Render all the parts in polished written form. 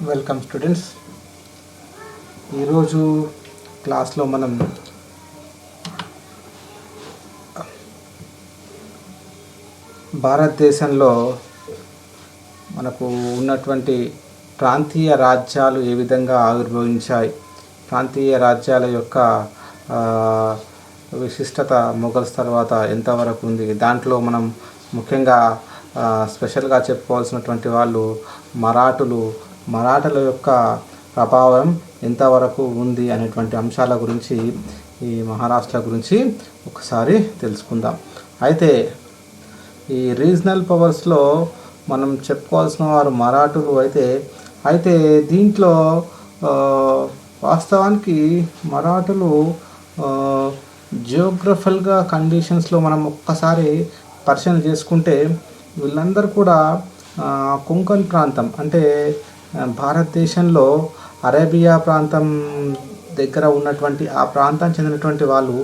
Welcome students. ఈరోజు క్లాస్లో మనం భారతదేశంలో మనకు ఉన్నటువంటి ప్రాంతీయ రాజ్యాలు ఏ విధంగా ఆవిర్భవించాయి, ప్రాంతీయ రాజ్యాల యొక్క విశిష్టత మొఘల్స్ తర్వాత ఎంతవరకు ఉంది, దాంట్లో మనం ముఖ్యంగా స్పెషల్గా చెప్పుకోవాల్సినటువంటి వాళ్ళు మరాఠల యొక్క ప్రభావం ఎంతవరకు ఉంది అనేటువంటి అంశాల గురించి, ఈ మహారాష్ట్ర గురించి ఒకసారి తెలుసుకుందాం. అయితే ఈ రీజనల్ పవర్స్లో మనం చెప్పుకోవాల్సిన వారు మరాఠులు అయితే దీంట్లో వాస్తవానికి మరాఠులు జియోగ్రఫికల్గా కండిషన్స్లో మనం ఒక్కసారి పరిశీలన చేసుకుంటే వీళ్ళందరూ కూడా కొంకణ్ ప్రాంతం అంటే భారతదేశంలో అరేబియా ప్రాంతం దగ్గర ఉన్నటువంటి ఆ ప్రాంతానికి చెందినటువంటి వాళ్ళు.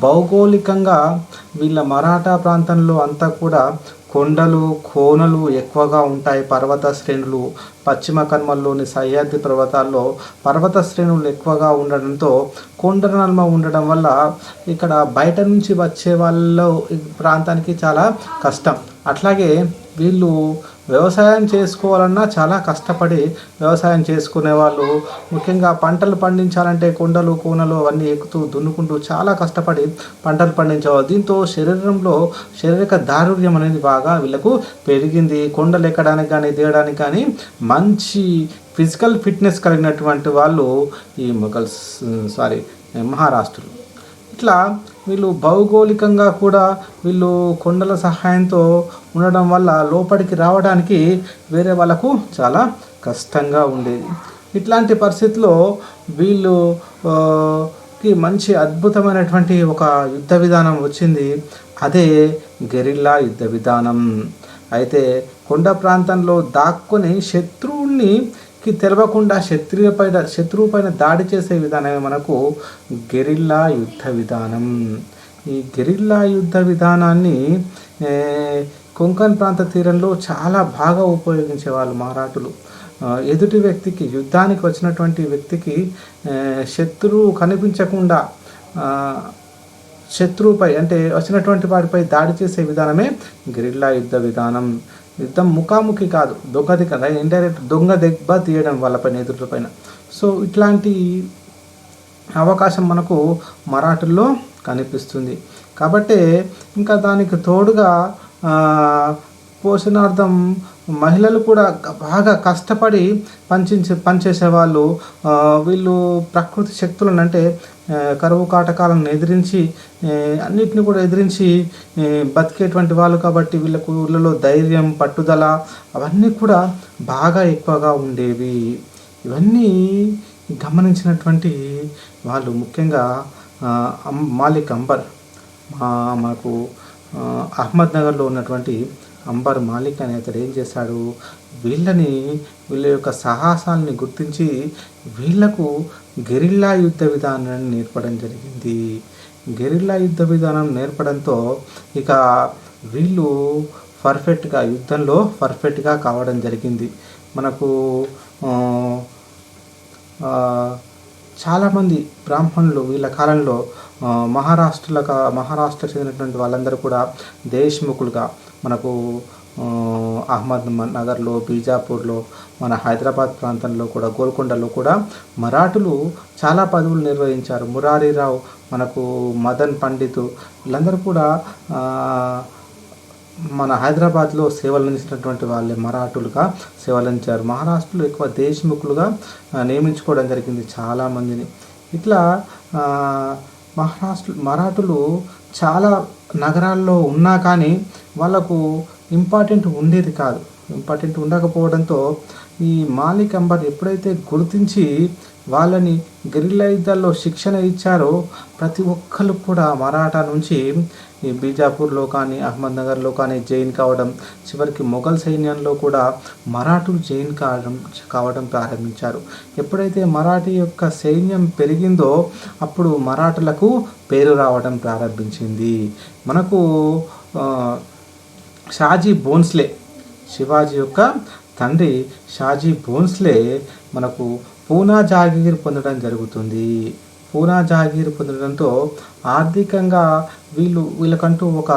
భౌగోళికంగా వీళ్ళ మరాఠా ప్రాంతంలో అంతా కూడా కొండలు కోనలు ఎక్కువగా ఉంటాయి. పర్వత శ్రేణులు, పశ్చిమ కనుమల్లోని సహ్యాద్రి పర్వతాల్లో పర్వత శ్రేణులు ఎక్కువగా ఉండడంతో కొండల నడుమ ఉండడం వల్ల ఇక్కడ బయట నుంచి వచ్చే వాళ్ళు ఈ ప్రాంతానికి చాలా కష్టం. అట్లాగే వీళ్ళు వ్యవసాయం చేసుకోవాలన్నా చాలా కష్టపడి వ్యవసాయం చేసుకునే వాళ్ళు. ముఖ్యంగా పంటలు పండించాలంటే కొండలు కోనలు అవన్నీ ఎక్కుతూ దున్నుకుంటూ చాలా కష్టపడి పంటలు పండించేవాళ్ళు. దీంతో శరీరంలో శారీరక దారుఢ్యం అనేది బాగా వీళ్ళకు పెరిగింది. కొండలు ఎక్కడానికి కానీ దిగడానికి కానీ మంచి ఫిజికల్ ఫిట్నెస్ కలిగినటువంటి వాళ్ళు ఈ మహారాష్ట్రలు. ఇట్లా వీళ్ళు భౌగోళికంగా కూడా వీళ్ళు కొండల సహాయంతో ఉండడం వల్ల లోపలికి రావడానికి వేరే వాళ్ళకు చాలా కష్టంగా ఉండేది. ఇట్లాంటి పరిస్థితిలో వీళ్ళుకి మంచి అద్భుతమైనటువంటి ఒక యుద్ధ విధానం వచ్చింది. అదే గెరిల్లా యుద్ధ విధానం. అయితే కొండ ప్రాంతంలో దాక్కుని శత్రువుకి తెలవకుండా శత్రువు పైన దాడి చేసే విధానమే మనకు గెరిల్లా యుద్ధ విధానం. ఈ గెరిల్లా యుద్ధ విధానాన్ని కొంకణ్ ప్రాంత తీరంలో చాలా బాగా ఉపయోగించేవాళ్ళు మరాఠులు. ఎదుటి వ్యక్తికి, యుద్ధానికి వచ్చినటువంటి వ్యక్తికి శత్రువు కనిపించకుండా శత్రువుపై అంటే వచ్చినటువంటి వాడిపై దాడి చేసే విధానమే గెరిల్లా యుద్ధ విధానం. యుద్ధం ముఖాముఖి కాదు, ఇండైరెక్ట్ దొంగ దెబ్బ తీయడం వాళ్ళపైన, ఎదుటిపైన. సో ఇట్లాంటి అవకాశం మనకు మరాఠుల్లో కనిపిస్తుంది. కాబట్టి ఇంకా దానికి తోడుగా పోషణార్థం మహిళలు కూడా బాగా కష్టపడి పనిచేసేవాళ్ళు. వీళ్ళు ప్రకృతి శక్తులను అంటే కరువు కాటకాలను ఎదిరించి అన్నిటిని కూడా ఎదిరించి బతికేటువంటి వాళ్ళు. కాబట్టి వీళ్ళలో ధైర్యం, పట్టుదల అవన్నీ కూడా బాగా ఎక్కువగా ఉండేవి. ఇవన్నీ గమనించినటువంటి వాళ్ళు ముఖ్యంగా మాలిక్ అంబర్, మనకు అహ్మద్నగర్లో ఉన్నటువంటి అంబర్ మాలిక్ అనే అతడు ఏం చేశాడు, వీళ్ళ యొక్క సాహసాలని గుర్తించి వీళ్లకు గెరిల్లా యుద్ధ విధానాన్ని నేర్పడం జరిగింది. గెరిల్లా యుద్ధ విధానం నేర్పడంతో ఇక వీళ్ళు యుద్ధంలో పర్ఫెక్ట్గా కావడం జరిగింది. మనకు చాలామంది బ్రాహ్మణులు వీళ్ళ కాలంలో మహారాష్ట్ర చెందినటువంటి వాళ్ళందరూ కూడా దేశ్ముఖులుగా మనకు అహ్మద్ నగర్లో, బీజాపూర్లో, మన హైదరాబాద్ ప్రాంతంలో కూడా, గోల్కొండలో కూడా మరాఠులు చాలా పదవులు నిర్వహించారు. మురారీరావు, మనకు మదన్ పండిత్, వీళ్ళందరూ కూడా మన హైదరాబాద్లో సేవలు అందించినటువంటి వాళ్ళే మరాఠులుగా సేవలందించారు. మహారాష్ట్రలో ఎక్కువ దేశ్ముఖులుగా నియమించుకోవడం జరిగింది చాలామందిని. ఇట్లా మరాఠులు చాలా నగరాల్లో ఉన్నా కానీ వాళ్ళకు ఇంపార్టెంట్ ఉండేది కాదు. ఇంపార్టెంట్ ఉండకపోవడంతో ఈ మాలిక్ అంబర్ ఎప్పుడైతే గుర్తించి వాళ్ళని గెరిల్లా యుద్ధాల్లో శిక్షణ ఇచ్చారో ప్రతి ఒక్కరు కూడా మరాఠా నుంచి ఈ బీజాపూర్లో కానీ అహ్మద్నగర్లో కానీ జైన్ కావడం, చివరికి మొఘల్ సైన్యంలో కూడా మరాఠులు జైన్ కావడం ప్రారంభించారు. ఎప్పుడైతే మరాఠీ యొక్క సైన్యం పెరిగిందో అప్పుడు మరాఠులకు పేరు రావడం ప్రారంభించింది. మనకు షాజీ భోన్స్లే, శివాజీ యొక్క తండ్రి షాజీ భోన్స్లే మనకు పూనా జాగీర్ పొందడం జరుగుతుంది. పూనా జాగీర్ పొందడంతో ఆర్థికంగా వీళ్ళకంటూ ఒక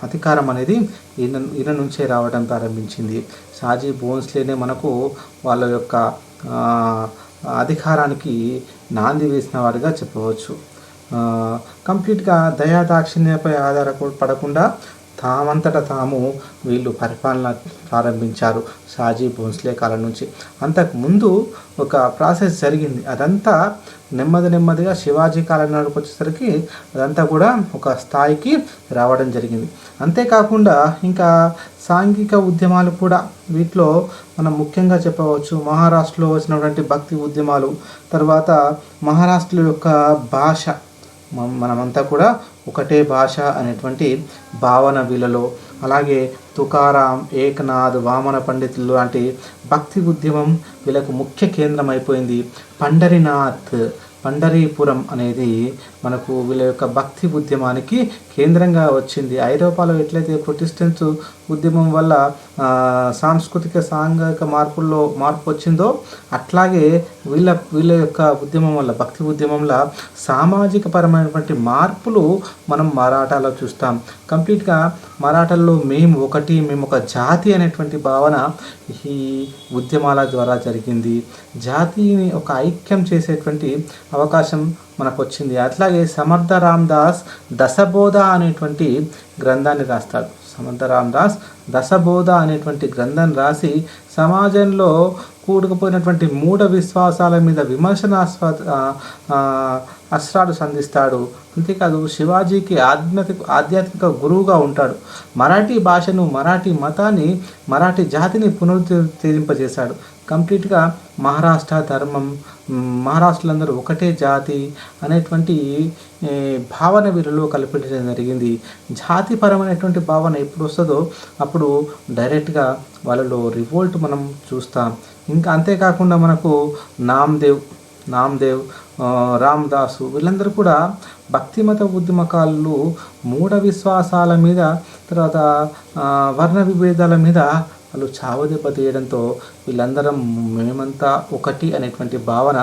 అధికారం అనేది ఈయన నుంచే రావడం ప్రారంభించింది. షాజీ భోన్స్లేనే మనకు వాళ్ళ యొక్క అధికారానికి నాంది వేసిన వాడిగా చెప్పవచ్చు. కంప్లీట్గా దయాదాక్షిణ్యపై ఆధారపడకుండా తామంతట తాము వీళ్ళు పరిపాలన ప్రారంభించారు షాజీ భోన్స్లే కాలం నుంచి. అంతకుముందు ఒక ప్రాసెస్ జరిగింది. అదంతా నెమ్మదిగా శివాజీ కాలం నాటికి వచ్చేసరికి అదంతా కూడా ఒక స్థాయికి రావడం జరిగింది. అంతేకాకుండా ఇంకా సాంఘిక ఉద్యమాలు కూడా వీటిలో మనం ముఖ్యంగా చెప్పవచ్చు. మహారాష్ట్రలో వచ్చినటువంటి భక్తి ఉద్యమాలు, తర్వాత మహారాష్ట్ర యొక్క భాష, మనమంతా కూడా ఒకటే భాష అనేటువంటి భావన వీళ్ళలో, అలాగే తుకారాం, ఏకనాథ్, వామన పండితులు లాంటి భక్తి ఉద్యమం వీళ్ళకు ముఖ్య కేంద్రం అయిపోయింది. పండరీపురం అనేది మనకు వీళ్ళ యొక్క భక్తి ఉద్యమానికి కేంద్రంగా వచ్చింది. ఐరోపాలో ఎట్లయితే ప్రొటెస్టెంట్స్ ఉద్యమం వల్ల సాంస్కృతిక సాంఘిక మార్పు వచ్చిందో, అట్లాగే వీళ్ళ యొక్క ఉద్యమం వల్ల, భక్తి ఉద్యమంలో సామాజిక పరమైనటువంటి మార్పులు మనం మరాఠాలో చూస్తాం. కంప్లీట్గా మరాఠాల్లో మేము ఒక జాతి అనేటువంటి భావన ఈ ఉద్యమాల ద్వారా జరిగింది. జాతిని ఒక ఐక్యం చేసేటువంటి అవకాశం మనకు వచ్చింది. అట్లాగే సమర్థ రామదాస్ దశబోధ అనేటువంటి గ్రంథాన్ని రాస్తాడు. సమర్థ రామదాస్ దశబోధ అనేటువంటి గ్రంథం రాసి సమాజంలో కూడుకుపోయినటువంటి మూఢ విశ్వాసాల మీద అస్త్రాలు సంధిస్తాడు. అంతేకాదు శివాజీకి ఆధ్యాత్మిక గురువుగా ఉంటాడు. మరాఠీ భాషను, మరాఠీ మతాన్ని, మరాఠీ జాతిని పునరుద్ధరింపజేశాడు. కంప్లీట్గా మహారాష్ట్ర ధర్మం, మహారాష్ట్రలందరూ ఒకటే జాతి అనేటువంటి భావన వీరిలో కల్పించడం జరిగింది. జాతిపరమైనటువంటి భావన ఎప్పుడు వస్తుందో అప్పుడు డైరెక్ట్గా వాళ్ళలో రివోల్ట్ మనం చూస్తాం. ఇంకా అంతేకాకుండా మనకు నామ్దేవ్, రామదాసు వీళ్ళందరూ కూడా భక్తిమత ఉద్యమకాలు మూఢ విశ్వాసాల మీద, తర్వాత వర్ణ విభేదాల మీద వాళ్ళు చావుదెబ్బ తీయడంతో వీళ్ళందరం మేమంతా ఒకటి అనేటువంటి భావన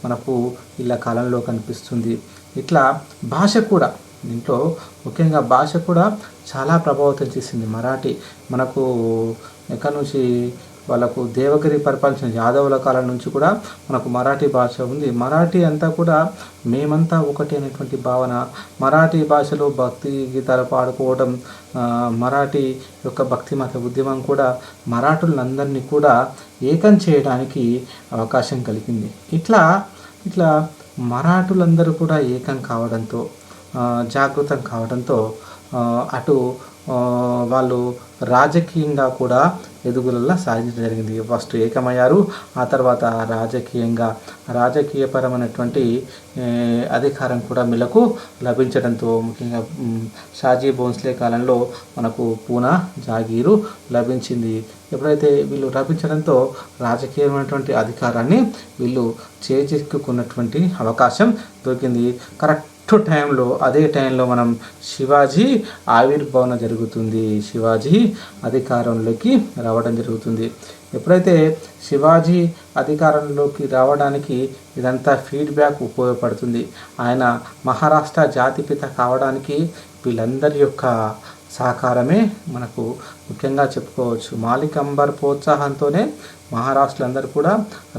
మనకు వీళ్ళ కాలంలో కనిపిస్తుంది. ఇట్లా భాష కూడా, దీంట్లో ముఖ్యంగా భాష కూడా చాలా ప్రభావితం చేసింది. మరాఠీ మనకు ఎక్కడి నుంచి వాళ్ళకు దేవగిరి పరిపాలించిన యాదవుల కాలం నుంచి కూడా మనకు మరాఠీ భాష ఉంది. మరాఠీ అంతా కూడా మేమంతా ఒకటి అనేటువంటి భావన, మరాఠీ భాషలో భక్తి గీతాలు పాడుకోవడం, మరాఠీ యొక్క భక్తి మత ఉద్యమం కూడా మరాఠులందరినీ కూడా ఏకం చేయడానికి అవకాశం కలిగింది. ఇట్లా మరాఠులందరూ కూడా ఏకం కావడంతో, జాగృతం కావడంతో అటు వాళ్ళు రాజకీయంగా కూడా ఎదుగుదల సాధించడం జరిగింది. ఫస్ట్ ఏకమయ్యారు, ఆ తర్వాత రాజకీయపరమైనటువంటి అధికారం కూడా వీళ్ళకు లభించడంతో, ముఖ్యంగా షాజీ భోన్స్లే కాలంలో మనకు పూనా జాగీరు లభించింది. ఎప్పుడైతే వీళ్ళు లభించడంతో రాజకీయమైనటువంటి అధికారాన్ని వీళ్ళు చేజిక్కున్నటువంటి అవకాశం దొరికింది. అదే టైంలో మనం శివాజీ ఆవిర్భావన జరుగుతుంది. శివాజీ అధికారంలోకి రావడం జరుగుతుంది. ఎప్పుడైతే శివాజీ అధికారంలోకి రావడానికి ఇదంతా ఫీడ్బ్యాక్ ఉపయోగపడుతుంది. ఆయన మహారాష్ట్ర జాతిపిత కావడానికి వీళ్ళందరి యొక్క సహకారమే మనకు ముఖ్యంగా చెప్పుకోవచ్చు. మాలిక్ అంబర్ ప్రోత్సాహంతోనే మహారాష్ట్రలందరూ కూడా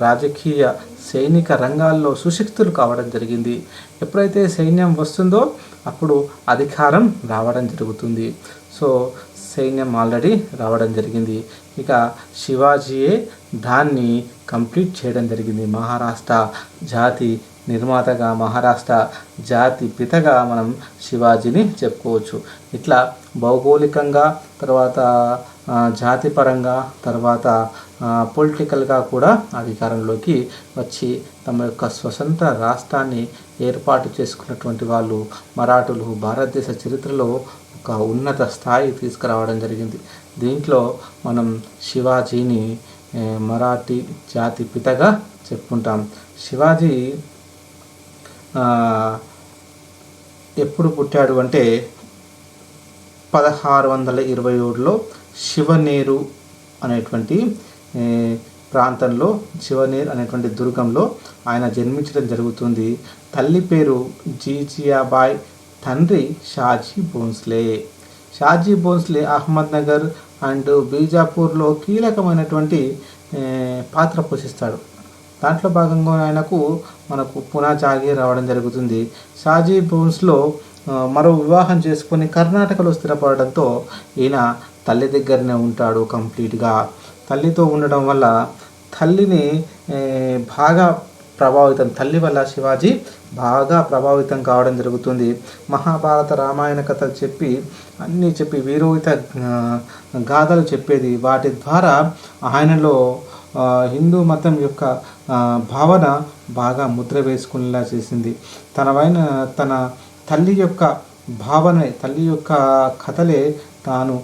రాజకీయ, సైనిక రంగాల్లో సుశక్తులు కావడం జరిగింది. ఎప్పుడైతే సైన్యం వస్తుందో అప్పుడు అధికారం రావడం జరుగుతుంది. సో సైన్యం ఆల్రెడీ రావడం జరిగింది. ఇక శివాజీయే దాన్ని కంప్లీట్ చేయడం జరిగింది. మహారాష్ట్ర జాతి నిర్మాతగా, మహారాష్ట్ర జాతి పితగా మనం శివాజీని చెప్పుకోవచ్చు. ఇట్లా భౌగోళికంగా, తర్వాత జాతిపరంగా, తర్వాత పొలిటికల్గా కూడా అధికారంలోకి వచ్చి తమ యొక్క స్వతంత్ర రాష్ట్రాన్ని ఏర్పాటు చేసుకున్నటువంటి వాళ్ళు మరాఠులు భారతదేశ చరిత్రలో ఒక ఉన్నత స్థాయి తీసుకురావడం జరిగింది. దీంట్లో మనం శివాజీని మరాఠీ జాతి పితగా చెప్పుకుంటాం. శివాజీ ఎప్పుడు పుట్టాడు అంటే 1627లో శివనేరు అనేటువంటి ప్రాంతంలో, శివనేర్ అనేటువంటి దుర్గంలో ఆయన జన్మించడం జరుగుతుంది. తల్లి పేరు జీజియాబాయ్, తండ్రి షాజీ భోంస్లే. షాజీ భోంస్లే అహ్మద్నగర్ అండ్ బీజాపూర్లో కీలకమైనటువంటి పాత్ర పోషిస్తాడు. దాంట్లో భాగంగా మనకు పునా జాగీర్ రావడం జరుగుతుంది. షాజీ భోంస్లో మరో వివాహం చేసుకొని కర్ణాటకలో స్థిరపడడంతో ఈయన తల్లి దగ్గరనే ఉంటాడు కంప్లీట్గా. తల్లితో ఉండడం వల్ల తల్లిని బాగా తల్లి వల్ల శివాజీ బాగా ప్రభావితం కావడం జరుగుతుంది. మహాభారత రామాయణ కథలు చెప్పి వీరోహిత గాథలు చెప్పేది. వాటి ద్వారా ఆయనలో హిందూ మతం యొక్క భావన బాగా ముద్ర వేసుకునేలా చేసింది. తన తల్లి యొక్క భావనే, తల్లి యొక్క కథలే తాను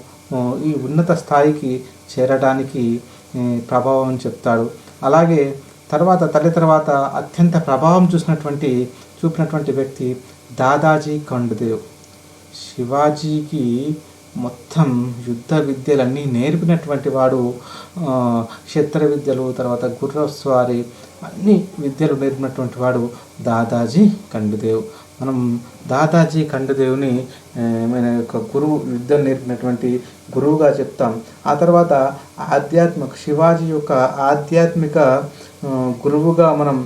ఈ ఉన్నత స్థాయికి చేరడానికి ప్రభావం చెప్తాడు. అలాగే తల్లి తర్వాత అత్యంత ప్రభావం చూపినటువంటి వ్యక్తి దాదాజీ కండుదేవ్. శివాజీకి మొత్తం యుద్ధ విద్యలన్నీ నేర్పినటువంటి వాడు. క్షత్ర విద్యలు, తర్వాత గుర్రస్వారీ, అన్ని విద్యలు నేర్పినటువంటి వాడు దాదాజీ కండుదేవ్. మనం దాదాజీ కండుదేవ్ని మన యొక్క గురువు, యుద్ధం నేర్పినటువంటి గురువుగా చెప్తాం. ఆ తర్వాత శివాజీ యొక్క ఆధ్యాత్మిక గురువుగా మనం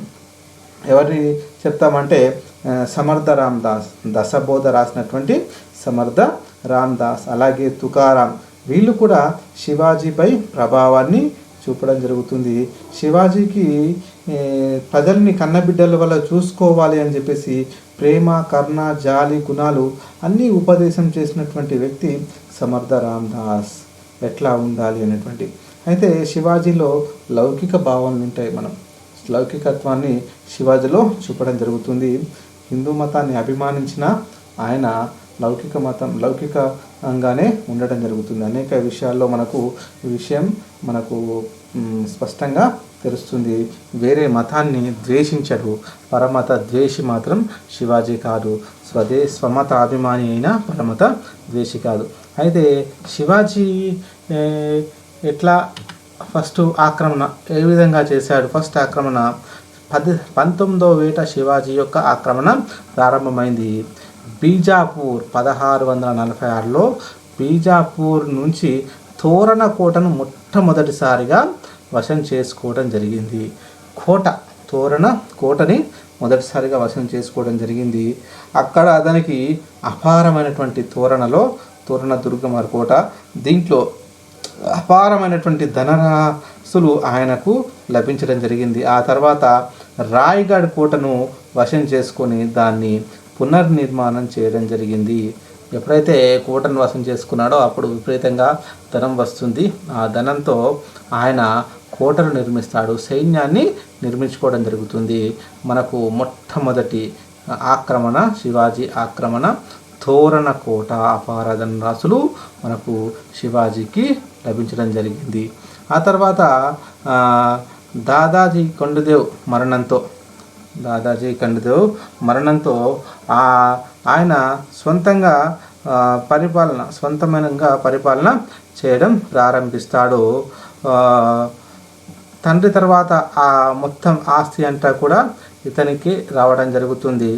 ఎవరిని చెప్తామంటే సమర్థ రామదాస్, దశబోధ రాసినటువంటి సమర్థ రామదాస్, అలాగే తుకారాం, వీళ్ళు కూడా శివాజీపై ప్రభావాన్ని చూపడం జరుగుతుంది. శివాజీకి ప్రజల్ని కన్నబిడ్డల వల్ల చూసుకోవాలి అని చెప్పేసి ప్రేమ, కరుణ, జాలి గుణాలు అన్నీ ఉపదేశం చేసినటువంటి వ్యక్తి సమర్థ రామదాస్, ఎట్లా ఉండాలి అనేటువంటి. అయితే శివాజీలో లౌకిక భావనలు ఉంటాయి. మనం లౌకికత్వాన్ని శివాజీలో చూపడం జరుగుతుంది. హిందూ మతాన్ని అభిమానించిన ఆయన లౌకికంగానే ఉండడం జరుగుతుంది. అనేక విషయాల్లో ఈ విషయం మనకు స్పష్టంగా తెలుస్తుంది. వేరే మతాన్ని ద్వేషించడు. పరమత ద్వేషి మాత్రం శివాజీ కాదు. స్వమత అభిమాని అయిన పరమత ద్వేషి కాదు. అయితే శివాజీ ఎట్లా ఫస్ట్ ఆక్రమణ ఏ విధంగా చేశాడు? ఫస్ట్ ఆక్రమణ 19వ ఏట శివాజీ యొక్క ఆక్రమణ ప్రారంభమైంది. బీజాపూర్ 1646లో బీజాపూర్ నుంచి తోరణ కోటను మొట్టమొదటిసారిగా వశం చేసుకోవడం జరిగింది. తోరణ కోటని మొదటిసారిగా వశం చేసుకోవడం జరిగింది. అక్కడ అతనికి అపారమైనటువంటి తోరణ దుర్గం కోట, దీంట్లో అపారమైనటువంటి ధనరాశులు ఆయనకు లభించడం జరిగింది. ఆ తర్వాత రాయ్గఢ్ కోటను వశం చేసుకొని దాన్ని పునర్నిర్మాణం చేయడం జరిగింది. ఎప్పుడైతే కోటను వశం చేసుకున్నాడో అప్పుడు విపరీతంగా ధనం వస్తుంది. ఆ ధనంతో ఆయన కోటను నిర్మిస్తాడు, సైన్యాన్ని నిర్మించుకోవడం జరుగుతుంది. మనకు మొట్టమొదటి ఆక్రమణ, శివాజీ ఆక్రమణ తోరణ కోట, అపార ధనరాశులు మనకు శివాజీకి లభించడం జరిగింది. ఆ తర్వాత దాదాజీ కండుదేవ్ మరణంతో ఆయన పరిపాలన చేయడం ప్రారంభిస్తాడు. తండ్రి తర్వాత ఆ మొత్తం ఆస్తి అంతా కూడా ఇతనికి రావడం జరుగుతుంది.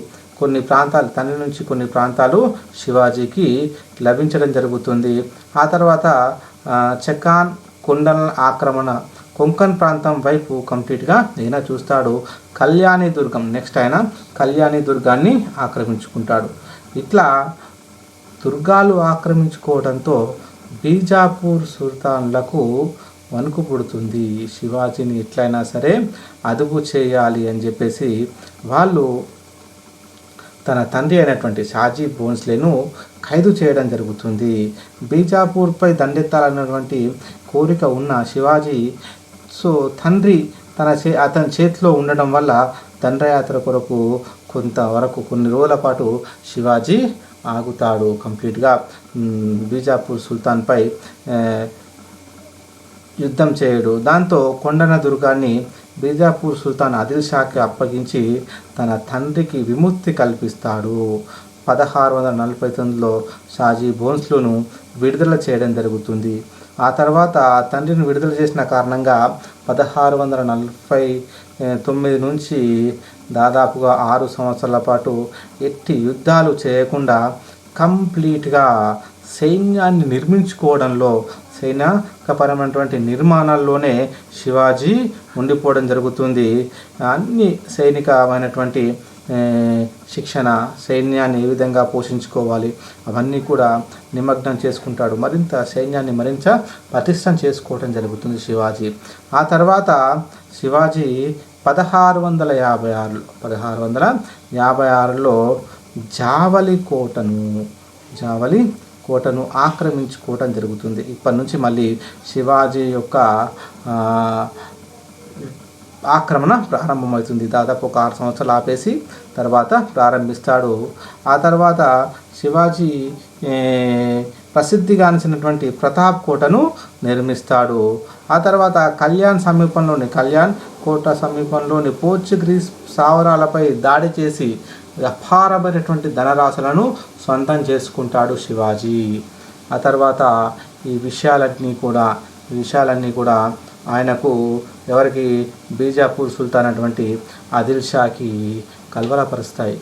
తండ్రి నుంచి కొన్ని ప్రాంతాలు శివాజీకి లభించడం జరుగుతుంది. ఆ తర్వాత చెకాన్ కుండల ఆక్రమణ, కొంకణ్ ప్రాంతం వైపు కంప్లీట్గా ఈయన చూస్తాడు. కళ్యాణి దుర్గం, నెక్స్ట్ ఆయన కళ్యాణి దుర్గాన్ని ఆక్రమించుకుంటాడు. ఇట్లా దుర్గాలు ఆక్రమించుకోవడంతో బీజాపూర్ సుల్తాన్లకు వణుకు పుడుతుంది. శివాజీని ఎట్లయినా సరే అదుపు చేయాలి అని చెప్పేసి వాళ్ళు తన తండ్రి అయినటువంటి షాజీ భోంస్లేను ఖైదు చేయడం జరుగుతుంది. బీజాపూర్పై దండెత్తాలన్నటువంటి కోరిక ఉన్న శివాజీ తండ్రి అతని చేతిలో ఉండడం వల్ల దండయాత్ర కొరకు కొన్ని రోజుల పాటు శివాజీ ఆగుతాడు. కంప్లీట్గా బీజాపూర్ సుల్తాన్పై యుద్ధం చేయడు. దాంతో కొండన దుర్గాన్ని బీజాపూర్ సుల్తాన్ ఆదిల్ షాకి అప్పగించి తన తండ్రికి విముక్తి కల్పిస్తాడు. 1649లో షాజీ భోంస్లేను విడుదల చేయడం జరుగుతుంది. ఆ తర్వాత తండ్రిని విడుదల చేసిన కారణంగా 1649 నుంచి దాదాపుగా 6 సంవత్సరాల పాటు ఎట్టి యుద్ధాలు చేయకుండా కంప్లీట్గా సైన్యాన్ని నిర్మించుకోవడంలో, సైనికపరమైనటువంటి నిర్మాణాల్లోనే శివాజీ ఉండిపోవడం జరుగుతుంది. అన్ని సైనికమైనటువంటి శిక్షణ, సైన్యాన్ని ఏ విధంగా పోషించుకోవాలి అవన్నీ కూడా నిమగ్నం చేసుకుంటాడు. మరింత సైన్యాన్ని మరింత పటిష్టం చేసుకోవడం జరుగుతుంది శివాజీ. ఆ తర్వాత శివాజీ 1656లో జావలి కోటను ఆక్రమించుకోవడం జరుగుతుంది. ఇప్పటి నుంచి మళ్ళీ శివాజీ యొక్క ఆక్రమణ ప్రారంభమవుతుంది. దాదాపు ఒక 6 సంవత్సరాలు ఆపేసి తర్వాత ప్రారంభిస్తాడు. ఆ తర్వాత శివాజీ ప్రసిద్ధిగాంచినటువంటి ప్రతాప్ కోటను నిర్మిస్తాడు. ఆ తర్వాత కళ్యాణ్ కోట సమీపంలోని పోర్చుగీస్ స్థావరాలపై దాడి చేసి అపారమైనటువంటి ధనరాశులను సొంతం చేసుకుంటాడు శివాజీ. ఆ తర్వాత ఈ విషయాలన్నీ కూడా ఆయనకు ఎవరికి బీజాపూర్ సుల్తాన్ అటువంటి ఆదిల్ షాకి కలవరపరుస్తాయి.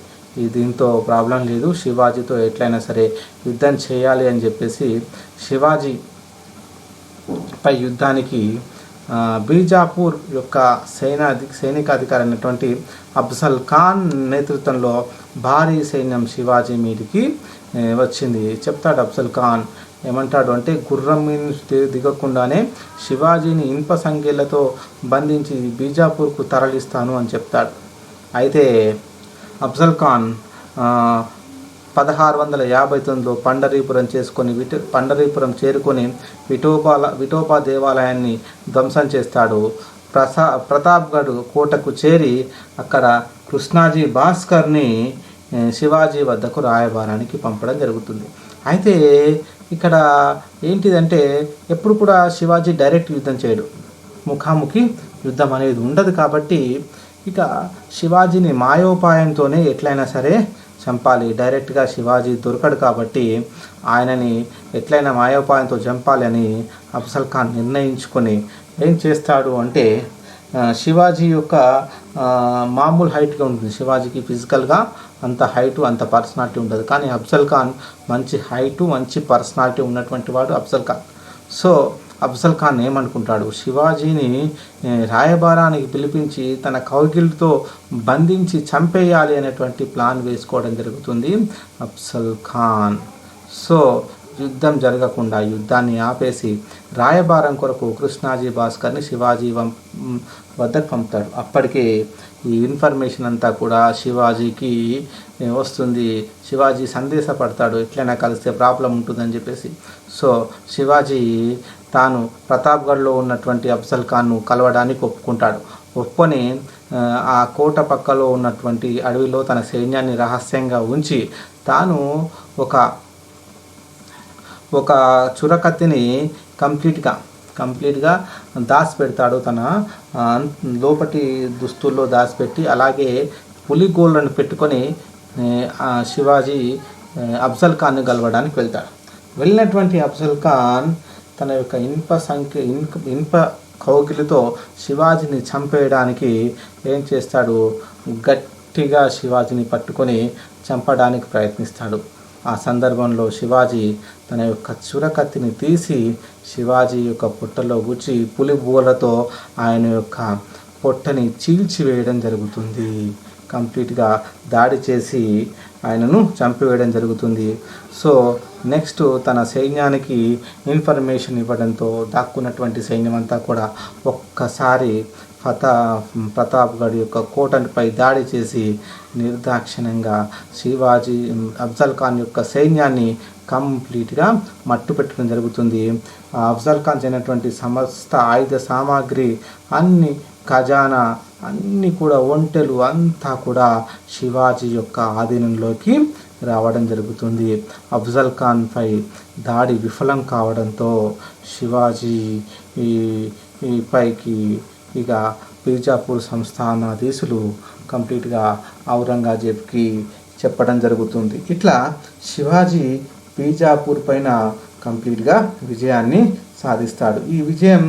దీంతో ప్రాబ్లం లేదు, శివాజీతో ఎట్లయినా సరే యుద్ధం చేయాలి అని చెప్పేసి శివాజీపై యుద్ధానికి బీజాపూర్ యొక్క సైనికాధికారి అయినటువంటి అఫ్జల్ ఖాన్ నేతృత్వంలో భారీ సైన్యం శివాజీ మీదికి వచ్చింది. చెప్తాడు అఫ్జల్ ఖాన్, ఏమంటాడు అంటే, గుర్రం మీద దిగకుండానే శివాజీని ఇనుప సంఖ్యలతో బంధించి బీజాపూర్కు తరలిస్తాను అని చెప్తాడు. అయితే అఫ్జల్ ఖాన్ 1659లో పండరీపురం చేరుకొని విఠోబా దేవాలయాన్ని ధ్వంసం చేస్తాడు. ప్రతాప్గఢ్ కోటకు చేరి అక్కడ కృష్ణాజీ భాస్కర్ని శివాజీ వద్దకు రాయబారానికి పంపడం జరుగుతుంది. అయితే ఇక్కడ ఏంటిదంటే, ఎప్పుడు కూడా శివాజీ డైరెక్ట్ యుద్ధం చేయడు, ముఖాముఖి యుద్ధం అనేది ఉండదు. కాబట్టి ఇక శివాజీని మాయోపాయంతోనే ఎట్లయినా సరే చంపాలి. డైరెక్ట్గా శివాజీ దొరకడు కాబట్టి ఆయనని ఎట్లయినా మాయోపాయంతో చంపాలి అని అఫ్జల్ ఖాన్ నిర్ణయించుకొని ఏం చేస్తాడు అంటే, శివాజీ యొక్క మామూలు హైట్గా ఉంటుంది. శివాజీకి ఫిజికల్గా అంత హైటు, అంత పర్సనాలిటీ ఉండదు. కానీ అఫ్జల్ ఖాన్ మంచి హైటు, మంచి పర్సనాలిటీ ఉన్నటువంటి వాడు అఫ్జల్ ఖాన్. సో అఫ్జల్ ఖాన్ ఏమనుకుంటాడు, శివాజీని రాయబారానికి పిలిపించి తన కౌగిలితో బంధించి చంపేయాలి అనేటువంటి ప్లాన్ వేసుకోవడం జరుగుతుంది అఫ్జల్ ఖాన్. సో యుద్ధం జరగకుండా యుద్ధాన్ని ఆపేసి రాయబారం కొరకు కృష్ణాజీ భాస్కర్ని శివాజీ వద్దకు పంపుతాడు. అప్పటికే ఈ ఇన్ఫర్మేషన్ అంతా కూడా శివాజీకి వస్తుంది. శివాజీ సందేశపడతాడు, ఎట్లయినా కలిస్తే ప్రాబ్లం ఉంటుందని చెప్పేసి. సో శివాజీ తాను ప్రతాప్గఢ్లో ఉన్నటువంటి అఫ్జల్ ఖాన్ను కలవడానికి ఒప్పుకొని ఆ కోట పక్కలో ఉన్నటువంటి అడవిలో తన సైన్యాన్ని రహస్యంగా ఉంచి తాను ఒక చురకత్తిని కంప్లీట్గా దాచిపెడతాడు. తన లోపటి దుస్తుల్లో దాచిపెట్టి, అలాగే పులిగోళ్ళను పెట్టుకొని శివాజీ అఫ్జల్ ఖాన్ను కలవడానికి వెళ్తాడు. వెళ్ళినటువంటి అఫ్జల్ ఖాన్ తన యొక్క ఇనుప కౌగిలితో శివాజీని చంపేయడానికి ఏం చేస్తాడు, గట్టిగా శివాజీని పట్టుకొని చంపడానికి ప్రయత్నిస్తాడు. ఆ సందర్భంలో శివాజీ తన యొక్క చురకత్తిని తీసి శివాజీ యొక్క పొట్టలో గుచ్చి పులి బూలతో ఆయన యొక్క పొట్టని చీల్చివేయడం జరుగుతుంది. కంప్లీట్గా దాడి చేసి ఆయనను చంపివేయడం జరుగుతుంది. సో నెక్స్ట్ తన సైన్యానికి ఇన్ఫర్మేషన్ ఇవ్వడంతో దాక్కున్నటువంటి సైన్యం అంతా కూడా ఒక్కసారి ప్రతాప్గఢ్ యొక్క కోటపై దాడి చేసి నిర్దాక్షిణ్యంగా శివాజీ అఫ్జల్ ఖాన్ యొక్క సైన్యాన్ని కంప్లీట్గా మట్టు పెట్టడం జరుగుతుంది. ఆ అఫ్జల్ ఖాన్ చేయనటువంటి సమస్త ఆయుధ సామాగ్రి, అన్ని ఖజానా, అన్నీ కూడా ఒంటెలు అంతా కూడా శివాజీ యొక్క ఆధీనంలోకి రావడం జరుగుతుంది. అఫ్జల్ ఖాన్పై దాడి విఫలం కావడంతో శివాజీ పైకి ఇక బీజాపూర్ సంస్థానాధీశులు కంప్లీట్గా ఔరంగజేబ్కి చెప్పడం జరుగుతుంది. ఇట్లా శివాజీ బీజాపూర్ పైన కంప్లీట్గా విజయాన్ని సాధిస్తాడు. ఈ విజయం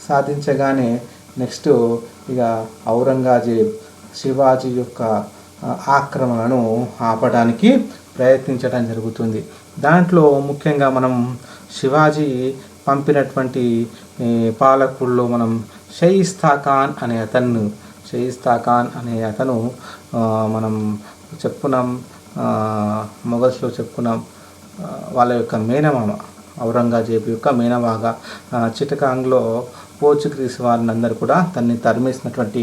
సాధించగానే నెక్స్ట్ ఇక ఔరంగజేబ్ శివాజీ యొక్క ఆక్రమణను ఆపడానికి ప్రయత్నించడం జరుగుతుంది. దాంట్లో ముఖ్యంగా మనం శివాజీ పంపినటువంటి పాలకుల్లో మనం షయిస్తా ఖాన్ అనే అతను మనం చెప్పుకున్నాం, మొఘల్స్లో చెప్పుకున్నాం, వాళ్ళ యొక్క మేనమామ ఔరంగజేబు యొక్క మేనమాగా చిటగాంగ్లో పోర్చుగీస్ వారిని అందరూ కూడా తన్ని తరిమేసినటువంటి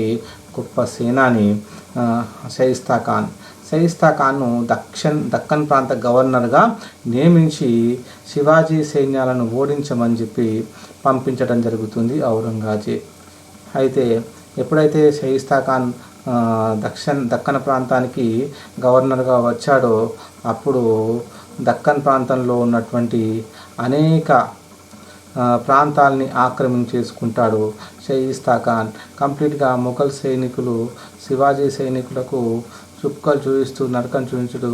గొప్ప సేనాని షయిస్తా ఖాన్ను దక్కన్ ప్రాంత గవర్నర్గా నియమించి శివాజీ సైన్యాలను ఓడించమని చెప్పి పంపించడం జరుగుతుంది ఔరంగజేబ్. అయితే ఎప్పుడైతే షయిస్తా ఖాన్ దక్కన్ ప్రాంతానికి గవర్నర్గా వచ్చాడో అప్పుడు దక్కన్ ప్రాంతంలో ఉన్నటువంటి అనేక ప్రాంతాలని ఆక్రమించేసుకుంటాడు షయిస్తా ఖాన్. కంప్లీట్గా మొఘల్ సైనికులు శివాజీ సైనికులకు చుక్కలు చూపిస్తూ నరకం చూపించుడు,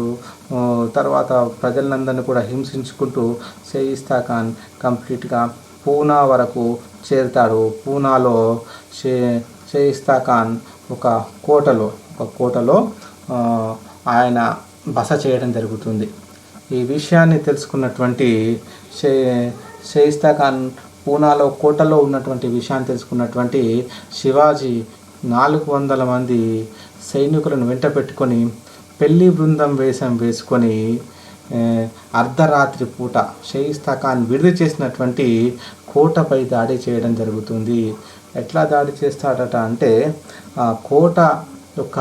తర్వాత ప్రజలందరినీ కూడా హింసించుకుంటూ షయిస్తా ఖాన్ కంప్లీట్గా పూనా వరకు చేరుతాడు. పూనాలో షయిస్తా ఖాన్ ఒక కోటలో ఆయన బస చేయడం జరుగుతుంది. ఈ విషయాన్ని తెలుసుకున్నటువంటి షయిస్తా ఖాన్ పూనాలో కోటలో ఉన్నటువంటి విషయాన్ని తెలుసుకున్నటువంటి శివాజీ 400 మంది సైనికులను వెంట పెట్టుకొని పెళ్లి బృందం వేషం వేసుకొని అర్ధరాత్రి పూట షయిస్తా ఖాన్ విడుదల చేసినటువంటి కోటపై దాడి చేయడం జరుగుతుంది. ఎట్లా దాడి చేస్తాడట అంటే ఆ కోట యొక్క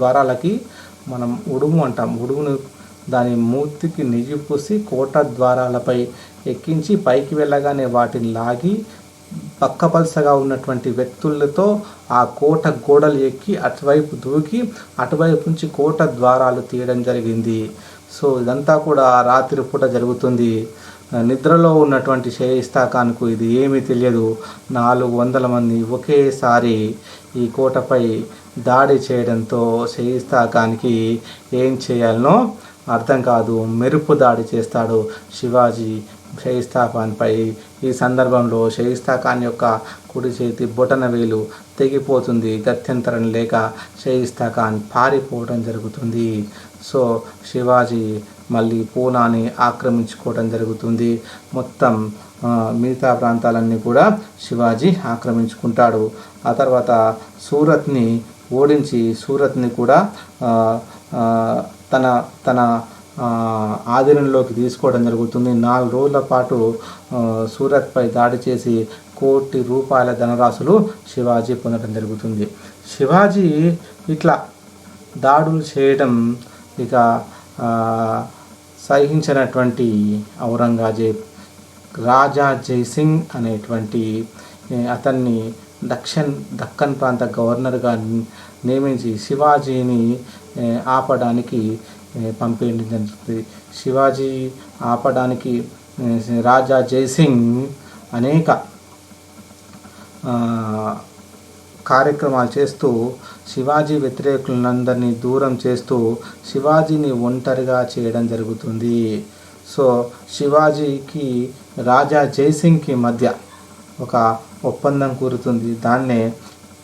ద్వారాలకి మనం ఉడుము అంటాం, ఉడుమును దాని మూతికి నెయ్యి పూసి కోట ద్వారాలపై ఎక్కించి పైకి వెళ్ళగానే వాటిని లాగి పక్కపలసగా ఉన్నటువంటి వ్యక్తులతో ఆ కోట గోడలు ఎక్కి అటువైపు దూకి అటువైపు నుంచి కోట ద్వారాలు తీయడం జరిగింది. సో ఇదంతా కూడా రాత్రి పూట జరుగుతుంది. నిద్రలో ఉన్నటువంటి షయిస్తా ఖాన్కు ఇది ఏమీ తెలియదు. 400 మంది ఒకేసారి ఈ కోటపై దాడి చేయడంతో షయిస్తా ఖాన్కి ఏం చేయాలనో అర్థం కాదు. మెరుపు దాడి చేస్తాడు శివాజీ షయిస్తా ఖాన్పై. ఈ సందర్భంలో షయిస్తా ఖాన్ యొక్క కుడి చేతి బొటన వేలు తెగిపోతుంది. గత్యంతరం లేక షయిస్తా ఖాన్ పారిపోవడం జరుగుతుంది. సో శివాజీ మళ్ళీ పూనాని ఆక్రమించుకోవడం జరుగుతుంది. మొత్తం మిగతా ప్రాంతాలన్నీ కూడా శివాజీ ఆక్రమించుకుంటాడు. ఆ తర్వాత సూరత్ని ఓడించి సూరత్ని కూడా తన ఆధీనంలోకి తీసుకోవడం జరుగుతుంది. 4 రోజుల పాటు సూరత్పై దాడి చేసి ₹1 కోటి ధనరాశులు శివాజీ పొందడం జరుగుతుంది. శివాజీ ఇట్లా దాడులు చేయడం ఇక సహించినటువంటి ఔరంగజేబ్ రాజా జైసింగ్ అనేటువంటి అతన్ని దక్కన్ ప్రాంత గవర్నర్గా నియమించి శివాజీని ఆపడానికి పంపేయడం జరుగుతుంది. శివాజీ ఆపడానికి రాజా జైసింగ్ అనేక కార్యక్రమాలు చేస్తూ శివాజీ వ్యతిరేకులందరినీ దూరం చేస్తూ శివాజీని ఒంటరిగా చేయడం జరుగుతుంది. సో శివాజీకి రాజా జైసింగ్కి మధ్య ఒక ఒప్పందం కూరుతుంది. దాన్నే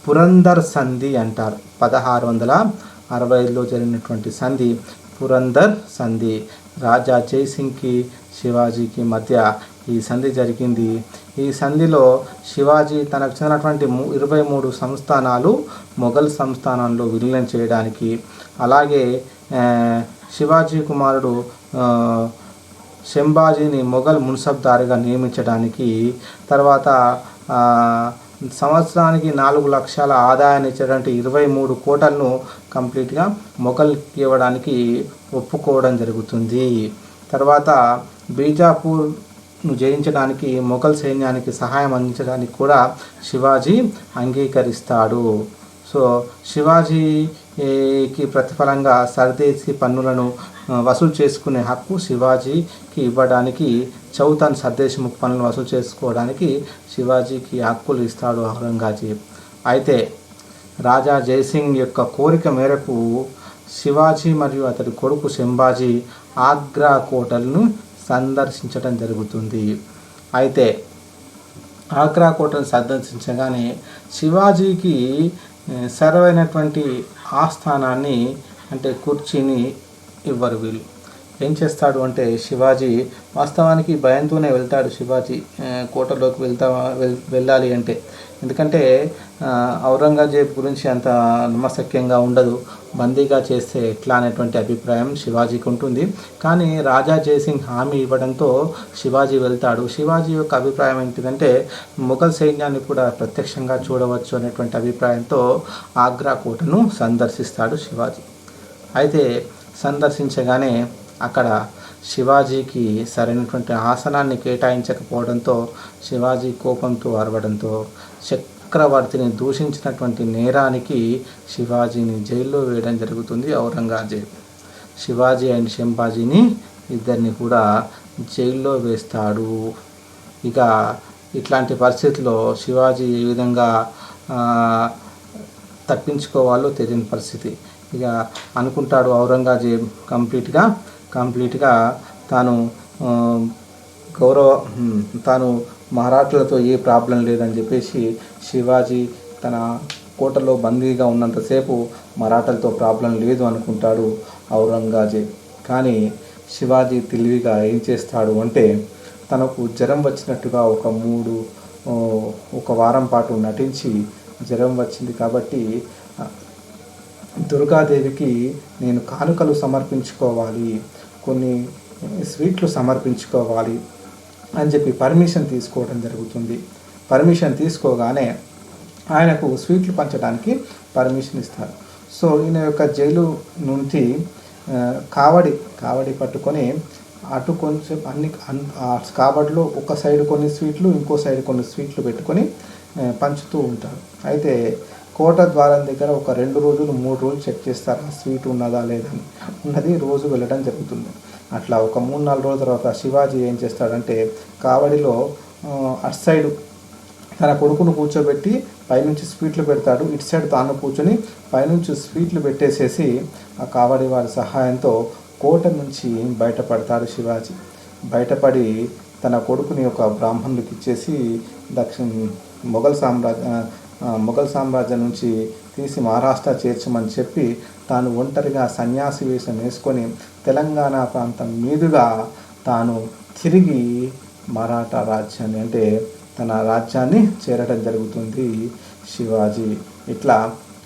పురందర్ సంధి అంటారు. 1665లో జరిగినటువంటి సంధి పురందర్ సంధి. రాజా జైసింగ్కి శివాజీకి మధ్య ఈ సంధి జరిగింది. ఈ సంధిలో శివాజీ తనకు చెందినటువంటి 23 సంస్థానాలు మొఘల్ సంస్థానంలో విలీనం చేయడానికి, అలాగే శివాజీ కుమారుడు శంభాజీని మొఘల్ మున్సబ్దారిగా నియమించడానికి, తర్వాత సంవత్సరానికి 4 లక్షల ఆదాయాన్ని ఇచ్చేటువంటి 23 కోటలను కంప్లీట్గా మొఘల్కి ఇవ్వడానికి ఒప్పుకోవడం జరుగుతుంది. తర్వాత బీజాపూర్ను జయించడానికి మొఘల్ సైన్యానికి సహాయం అందించడానికి కూడా శివాజీ అంగీకరిస్తాడు. సో శివాజీకి ప్రతిఫలంగా సర్దేశీ పన్నులను వసూలు చేసుకునే హక్కు శివాజీకి ఇవ్వడానికి, చౌతన్ సర్దేశీ ముఖ్ పన్నులను వసూలు చేసుకోవడానికి శివాజీకి హక్కులు ఇస్తాడు ఔరంగజేబ్. అయితే రాజా జైసింగ్ యొక్క కోరిక మేరకు శివాజీ మరియు అతడి కొడుకు సంభాజీ ఆగ్రా కోటలను సందర్శించడం జరుగుతుంది. అయితే ఆగ్రా కోటను సందర్శించగానే శివాజీకి సరైనటువంటి ఆస్థానాన్ని అంటే కుర్చీని ఇవ్వరు వీళ్ళు. ఏం చేస్తాడు అంటే శివాజీ వాస్తవానికి భయంతోనే వెళ్తాడు. శివాజీ కోటలోకి వెళ్ళాలి అంటే, ఎందుకంటే ఔరంగజేబ్ గురించి అంత నమ్మశక్యంగా ఉండదు, బందీగా చేస్తే ఎట్లా అనేటువంటి అభిప్రాయం శివాజీకి ఉంటుంది. కానీ రాజా జయసింగ్ హామీ ఇవ్వడంతో శివాజీ వెళ్తాడు. శివాజీ యొక్క అభిప్రాయం ఏంటిదంటే మొఘల్ సైన్యాన్ని కూడా ప్రత్యక్షంగా చూడవచ్చు అనేటువంటి అభిప్రాయంతో ఆగ్రా కోటను సందర్శిస్తాడు శివాజీ. అయితే సందర్శించగానే అక్కడ శివాజీకి సరైనటువంటి ఆసనాన్ని కేటాయించకపోవడంతో శివాజీ కోపంతో అరవడంతో చక్రవర్తిని దూషించినటువంటి నేరానికి శివాజీని జైల్లో వేయడం జరుగుతుంది ఔరంగజేబ్. శివాజీ అండ్ సంభాజీని ఇద్దరిని కూడా జైల్లో వేస్తాడు. ఇక ఇట్లాంటి పరిస్థితుల్లో శివాజీ ఏ విధంగా తప్పించుకోవాలో తెలియని పరిస్థితి. ఇక అనుకుంటాడు ఔరంగజేబ్ కంప్లీట్గా తాను తాను మరాఠాలతో ఏ ప్రాబ్లం లేదని చెప్పేసి శివాజీ తన కోటలో బందీగా ఉన్నంతసేపు మరాఠాలతో ప్రాబ్లం లేదు అనుకుంటాడు ఔరంగజేబ్. కానీ శివాజీ తెలివిగా ఏం చేస్తాడు అంటే తనకు జ్వరం వచ్చినట్టుగా ఒక వారం పాటు నటించి జ్వరం వచ్చింది కాబట్టి దుర్గాదేవికి నేను కానుకలు సమర్పించుకోవాలి, కొన్ని స్వీట్లు సమర్పించుకోవాలి అని చెప్పి పర్మిషన్ తీసుకోవడం జరుగుతుంది. పర్మిషన్ తీసుకోగానే ఆయనకు స్వీట్లు పంచడానికి పర్మిషన్ ఇస్తారు. సో ఈయన యొక్క జైలు నుంచి కావడి పట్టుకొని అటు కొంచెం కాబడిలో ఒక సైడ్ కొన్ని స్వీట్లు, ఇంకో సైడ్ కొన్ని స్వీట్లు పెట్టుకొని పంచుతూ ఉంటారు. అయితే కోట ద్వారం దగ్గర ఒక 2 రోజులు 3 రోజులు చెక్ చేస్తారు ఆ స్వీట్ ఉన్నదా లేదని. ఉన్నది రోజు వెళ్ళడం జరుగుతుంది. అట్లా ఒక 3-4 రోజుల తర్వాత శివాజీ ఏం చేస్తాడంటే కావడిలో అటు సైడు తన కొడుకును కూర్చోబెట్టి పైనుంచి స్వీట్లు పెడతాడు, ఇటు సైడ్ తాను కూర్చొని పైనుంచి స్వీట్లు పెట్టేసేసి ఆ కావడి వారి సహాయంతో కోట నుంచి బయటపడతాడు శివాజీ. బయటపడి తన కొడుకుని ఒక బ్రాహ్మణుడికి ఇచ్చేసి మొఘల్ సామ్రాజ్యం నుంచి తీసి మహారాష్ట్ర చేర్చమని చెప్పి తాను ఒంటరిగా సన్యాసి వేషం వేసుకొని తెలంగాణ ప్రాంతం మీదుగా తాను తిరిగి మరాఠా రాజ్యాన్ని అంటే తన రాజ్యాన్ని చేరడం జరుగుతుంది శివాజీ. ఇట్లా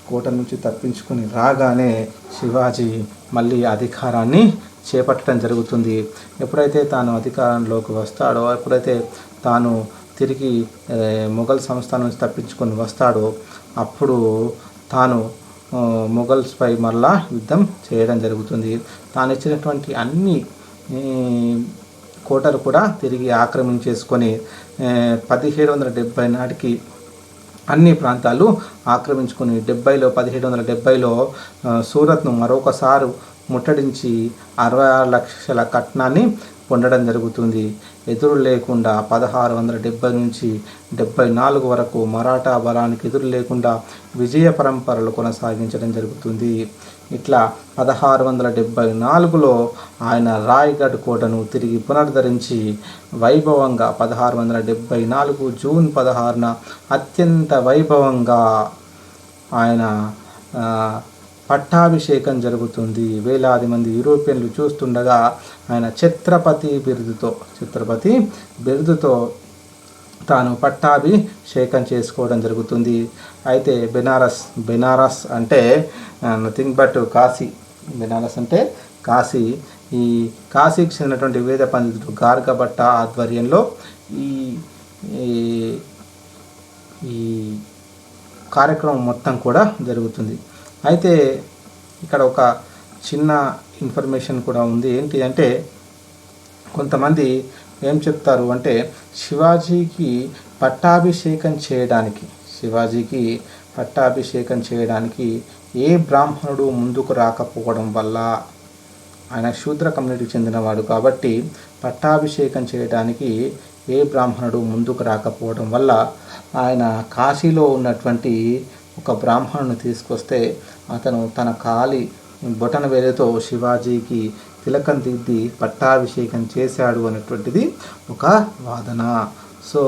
కోట నుంచి తప్పించుకొని రాగానే శివాజీ మళ్ళీ అధికారాన్ని చేపట్టడం జరుగుతుంది. ఎప్పుడైతే తాను అధికారంలోకి వస్తాడో, ఎప్పుడైతే తాను తిరిగి మొఘల్ సంస్థానం నుంచి తప్పించుకొని వస్తాడో అప్పుడు తాను మొఘల్స్పై మళ్ళా యుద్ధం చేయడం జరుగుతుంది. తాను ఇచ్చినటువంటి అన్ని కోటలు కూడా తిరిగి ఆక్రమించేసుకొని 1770 నాటికి అన్ని ప్రాంతాలు ఆక్రమించుకొని 1770లో సూరత్ను మరొకసారి ముట్టడించి 66 లక్షల కట్నాన్ని పొందడం జరుగుతుంది. ఎదురు లేకుండా 1670 నుంచి 74 వరకు మరాఠా బలానికి ఎదురు లేకుండా విజయ పరంపరలు కొనసాగించడం జరుగుతుంది. ఇట్లా 1674లో ఆయన రాయ్గఢ్ కోటను తిరిగి పునరుద్ధరించి వైభవంగా 1674 జూన్ 16న అత్యంత వైభవంగా ఆయన పట్టాభిషేకం జరుగుతుంది. వేలాది మంది యూరోపియన్లు చూస్తుండగా ఆయన ఛత్రపతి బిరుదుతో తాను పట్టాభిషేకం చేసుకోవడం జరుగుతుంది. అయితే బెనారస్ అంటే నథింగ్ బట్ కాశీ. బెనారస్ అంటే కాశీ. ఈ కాశీకి చెందినటువంటి వేద పండితుడు గార్గభట్ట ఆధ్వర్యంలో ఈ కార్యక్రమం మొత్తం కూడా జరుగుతుంది. అయితే ఇక్కడ ఒక చిన్న ఇన్ఫర్మేషన్ కూడా ఉంది. ఏంటి అంటే కొంతమంది ఏం చెప్తారు అంటే శివాజీకి పట్టాభిషేకం చేయడానికి ఏ బ్రాహ్మణుడు ముందుకు రాకపోవడం వల్ల, ఆయన శూద్ర కమ్యూనిటీకి చెందినవాడు కాబట్టి పట్టాభిషేకం చేయడానికి ఏ బ్రాహ్మణుడు ముందుకు రాకపోవడం వల్ల ఆయన కాశీలో ఉన్నటువంటి ఒక బ్రాహ్మణుని తీసుకొస్తే అతను తన కాలి బొటనవేలుతో శివాజీకి తిలకం దిద్ది పట్టాభిషేకం చేశాడు అనేటువంటిది ఒక వాదన. సో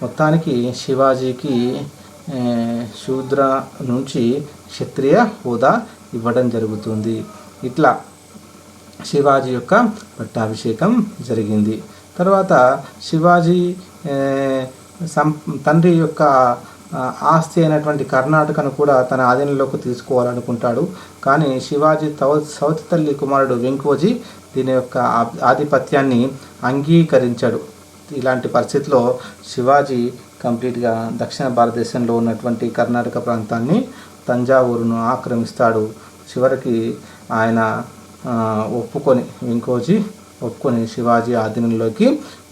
మొత్తానికి శివాజీకి శూద్ర నుంచి క్షత్రియ హోదా ఇవ్వడం జరుగుతుంది. ఇట్లా శివాజీ యొక్క పట్టాభిషేకం జరిగింది. తర్వాత శివాజీ తండ్రి యొక్క ఆస్తి అయినటువంటి కర్ణాటకను కూడా తన ఆధీనంలోకి తీసుకోవాలనుకుంటాడు. కానీ శివాజీ సవతి తల్లి కుమారుడు వెంకోజీ దీని యొక్క ఆధిపత్యాన్ని అంగీకరించాడు. ఇలాంటి పరిస్థితిలో శివాజీ కంప్లీట్గా దక్షిణ భారతదేశంలో ఉన్నటువంటి కర్ణాటక ప్రాంతాన్ని, తంజావూరును ఆక్రమిస్తాడు. చివరికి ఆయన వెంకోజీ ఒప్పుకొని శివాజీ ఆధీనంలోకి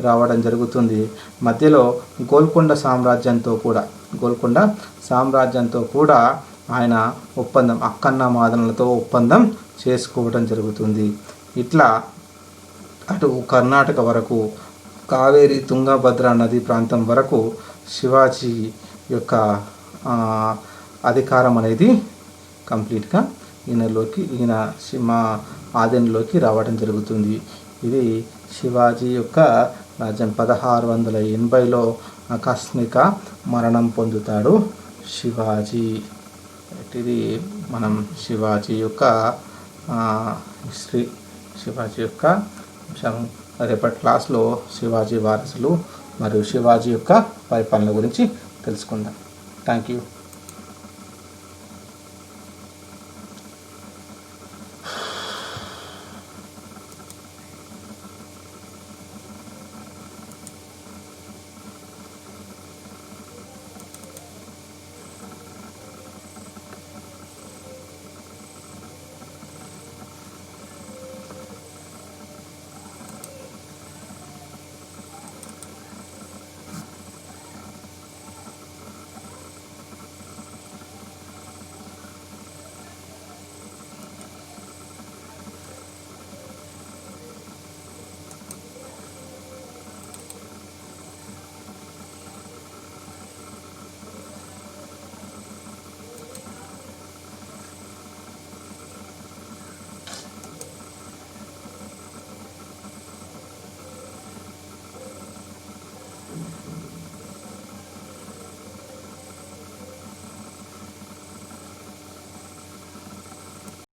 రావడం జరుగుతుంది. మధ్యలో గోల్కొండ సామ్రాజ్యంతో కూడా ఆయన ఒప్పందం, అక్కన్న మాదనలతో ఒప్పందం చేసుకోవడం జరుగుతుంది. ఇట్లా అటు కర్ణాటక వరకు, కావేరి తుంగభద్ర నది ప్రాంతం వరకు శివాజీ యొక్క అధికారం అనేది కంప్లీట్గా ఈయన ఆధీనంలోకి రావడం జరుగుతుంది. ఇది శివాజీ యొక్క రాజ్యం. 1680లో ఆకస్మిక మరణం పొందుతాడు శివాజీ. ఇది మనం శివాజీ యొక్క హిస్టరీ, శివాజీ యొక్క అంశం. రేపటి క్లాస్లో శివాజీ వారసులు మరియు శివాజీ యొక్క పరిపాలన గురించి తెలుసుకుందాం. Thank you.